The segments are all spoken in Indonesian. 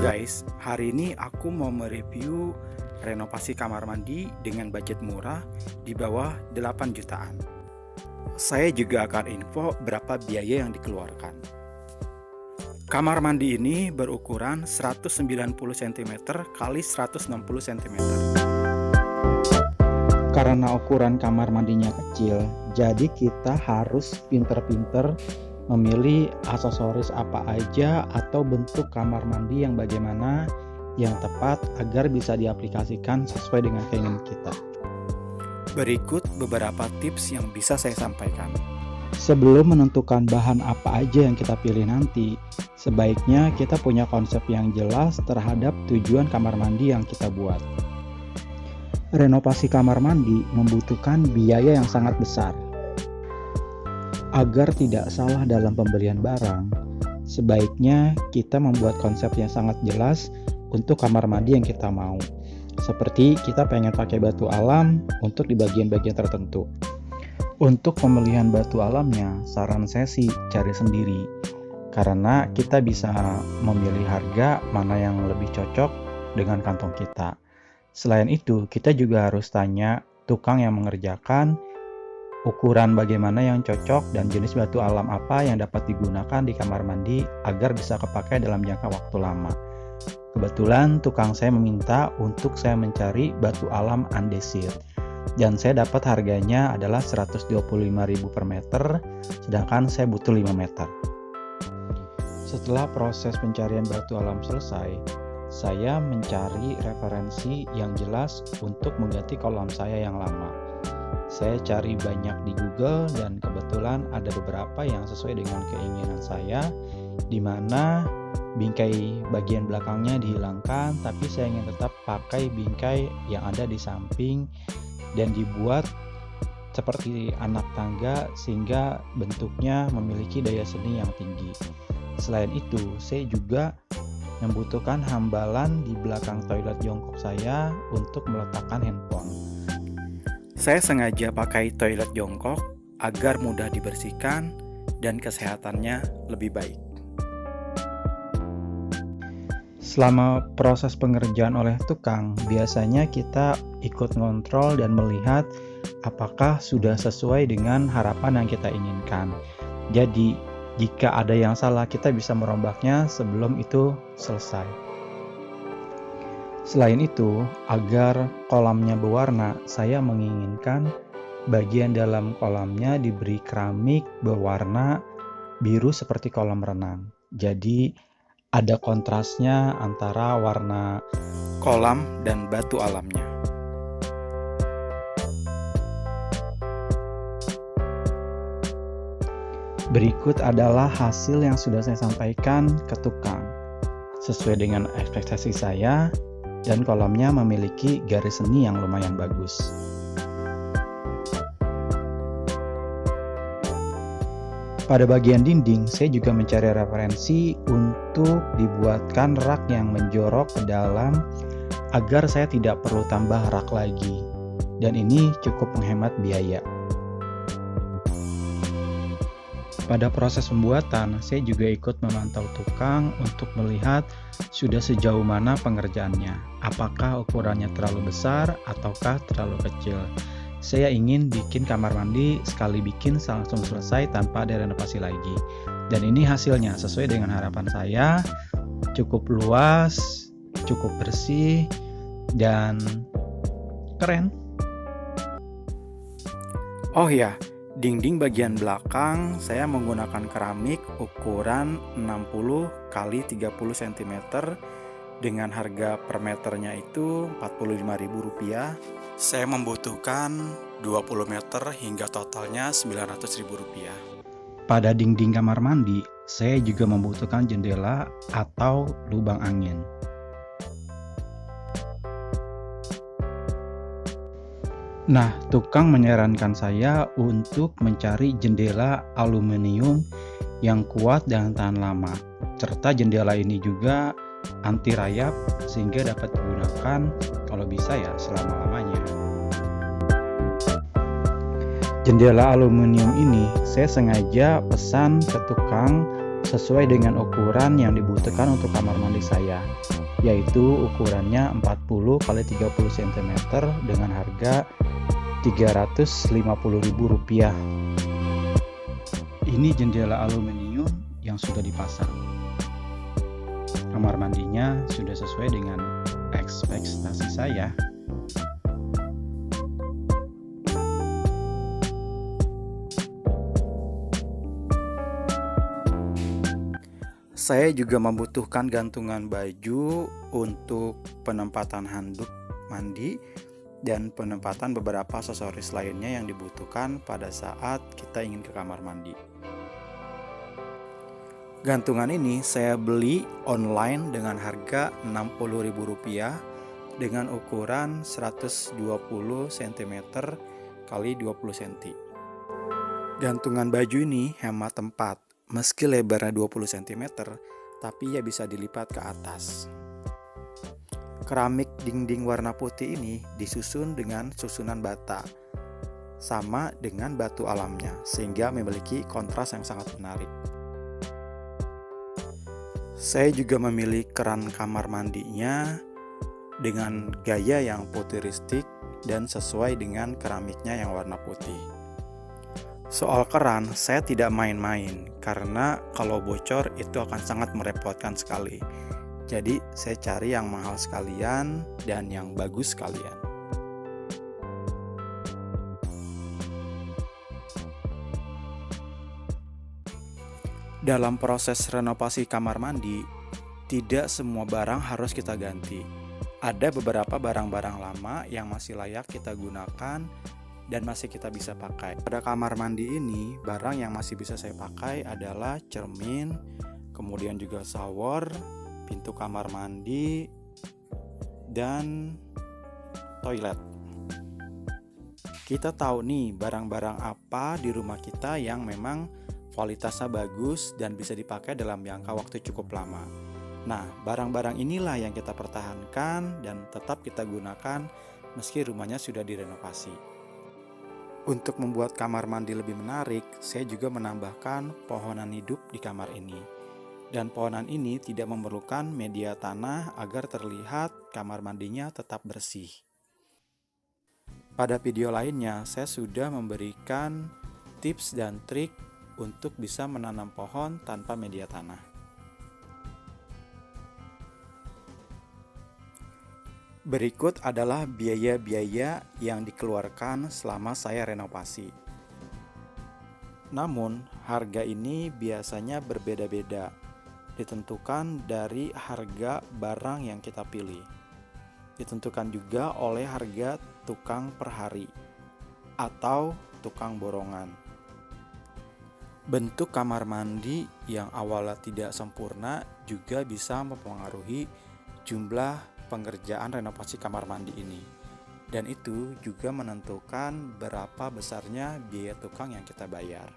guys, hari ini aku mau mereview renovasi kamar mandi dengan budget murah di bawah 8 jutaan. Saya juga akan info berapa biaya yang dikeluarkan. Kamar mandi ini berukuran 190 cm x 160 cm. Karena ukuran kamar mandinya kecil, jadi kita harus pinter-pinter memilih aksesoris apa aja atau bentuk kamar mandi yang bagaimana yang tepat agar bisa diaplikasikan sesuai dengan keinginan kita. Berikut beberapa tips yang bisa saya sampaikan. Sebelum menentukan bahan apa aja yang kita pilih nanti, sebaiknya kita punya konsep yang jelas terhadap tujuan kamar mandi yang kita buat. Renovasi kamar mandi membutuhkan biaya yang sangat besar. Agar tidak salah dalam pembelian barang, sebaiknya kita membuat konsep yang sangat jelas untuk kamar mandi yang kita mau. Seperti kita pengen pakai batu alam untuk di bagian-bagian tertentu. Untuk pemilihan batu alamnya, saran saya sih cari sendiri. Karena kita bisa memilih harga mana yang lebih cocok dengan kantong kita. Selain itu, kita juga harus tanya tukang yang mengerjakan ukuran bagaimana yang cocok dan jenis batu alam apa yang dapat digunakan di kamar mandi agar bisa kepakai dalam jangka waktu lama. Kebetulan tukang saya meminta untuk saya mencari batu alam andesit dan saya dapat harganya adalah 125.000 per meter, sedangkan saya butuh 5 meter. Setelah proses pencarian batu alam selesai, saya mencari referensi yang jelas untuk mengganti kolam saya yang lama. Saya cari banyak di Google dan kebetulan ada beberapa yang sesuai dengan keinginan saya, di mana bingkai bagian belakangnya dihilangkan, tapi saya ingin tetap pakai bingkai yang ada di samping dan dibuat seperti anak tangga sehingga bentuknya memiliki daya seni yang tinggi. Selain itu, saya juga membutuhkan hambalan di belakang toilet jongkok saya untuk meletakkan handphone. Saya sengaja pakai toilet jongkok agar mudah dibersihkan dan kesehatannya lebih baik. Selama proses pengerjaan oleh tukang, biasanya kita ikut ngontrol dan melihat apakah sudah sesuai dengan harapan yang kita inginkan. Jadi, jika ada yang salah, kita bisa merombaknya sebelum itu selesai. Selain itu, agar kolamnya berwarna, saya menginginkan bagian dalam kolamnya diberi keramik berwarna biru seperti kolam renang. Jadi, ada kontrasnya antara warna kolam dan batu alamnya. Berikut adalah hasil yang sudah saya sampaikan ke tukang. Sesuai dengan ekspektasi saya, dan kolamnya memiliki garis seni yang lumayan bagus. Pada bagian dinding, saya juga mencari referensi untuk dibuatkan rak yang menjorok ke dalam agar saya tidak perlu tambah rak lagi. Dan ini cukup menghemat biaya. Pada proses pembuatan, saya juga ikut memantau tukang untuk melihat sudah sejauh mana pengerjaannya. Apakah ukurannya terlalu besar ataukah terlalu kecil. Saya ingin bikin kamar mandi sekali bikin langsung selesai tanpa ada renovasi lagi. Dan ini hasilnya sesuai dengan harapan saya. Cukup luas, cukup bersih, dan keren. Oh ya, dinding bagian belakang saya menggunakan keramik ukuran 60 x 30 cm dengan harga per meternya itu Rp45.000. Saya membutuhkan 20 meter hingga totalnya Rp900.000. Pada dinding kamar mandi, saya juga membutuhkan jendela atau lubang angin. Nah, tukang menyarankan saya untuk mencari jendela aluminium yang kuat dan tahan lama. Serta jendela ini juga anti rayap sehingga dapat digunakan kalau bisa ya selama-lamanya. Jendela aluminium ini saya sengaja pesan ke tukang sesuai dengan ukuran yang dibutuhkan untuk kamar mandi saya, yaitu ukurannya 40 x 30 cm dengan harga Rp350.000. Ini jendela aluminium yang sudah dipasang. Kamar mandinya sudah sesuai dengan ekspektasi saya. Saya juga membutuhkan gantungan baju untuk penempatan handuk mandi dan penempatan beberapa aksesoris lainnya yang dibutuhkan pada saat kita ingin ke kamar mandi. Gantungan ini saya beli online dengan harga Rp60.000 dengan ukuran 120 cm x 20 cm. Gantungan baju ini hemat tempat. Meski lebarnya 20 cm, tapi ia bisa dilipat ke atas. Keramik dinding warna putih ini disusun dengan susunan bata, sama dengan batu alamnya, sehingga memiliki kontras yang sangat menarik. Saya juga memilih keran kamar mandinya dengan gaya yang futuristik dan sesuai dengan keramiknya yang warna putih. Soal keran, saya tidak main-main karena kalau bocor itu akan sangat merepotkan sekali. Jadi saya cari yang mahal sekalian dan yang bagus sekalian. Dalam proses renovasi kamar mandi, tidak semua barang harus kita ganti. Ada beberapa barang-barang lama yang masih layak kita gunakan dan masih kita bisa pakai. Pada kamar mandi ini, barang yang masih bisa saya pakai adalah cermin, kemudian juga shower, pintu kamar mandi, dan toilet. Kita tahu nih barang-barang apa di rumah kita yang memang kualitasnya bagus dan bisa dipakai dalam jangka waktu cukup lama. Nah, barang-barang inilah yang kita pertahankan dan tetap kita gunakan meski rumahnya sudah direnovasi. Untuk membuat kamar mandi lebih menarik, saya juga menambahkan pohonan hidup di kamar ini. Dan pohonan ini tidak memerlukan media tanah agar terlihat kamar mandinya tetap bersih. Pada video lainnya, saya sudah memberikan tips dan trik untuk bisa menanam pohon tanpa media tanah. Berikut adalah biaya-biaya yang dikeluarkan selama saya renovasi. Namun, harga ini biasanya berbeda-beda, ditentukan dari harga barang yang kita pilih. Ditentukan juga oleh harga tukang per hari atau tukang borongan. Bentuk kamar mandi yang awalnya tidak sempurna juga bisa mempengaruhi jumlah pengerjaan renovasi kamar mandi ini, dan itu juga menentukan berapa besarnya biaya tukang yang kita bayar.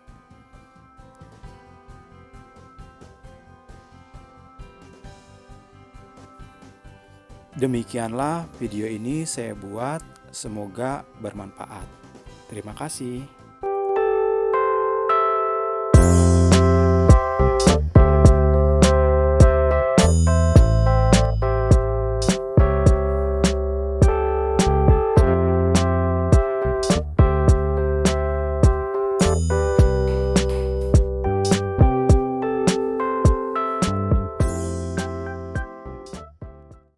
Demikianlah video ini saya buat, semoga bermanfaat. Terima kasih.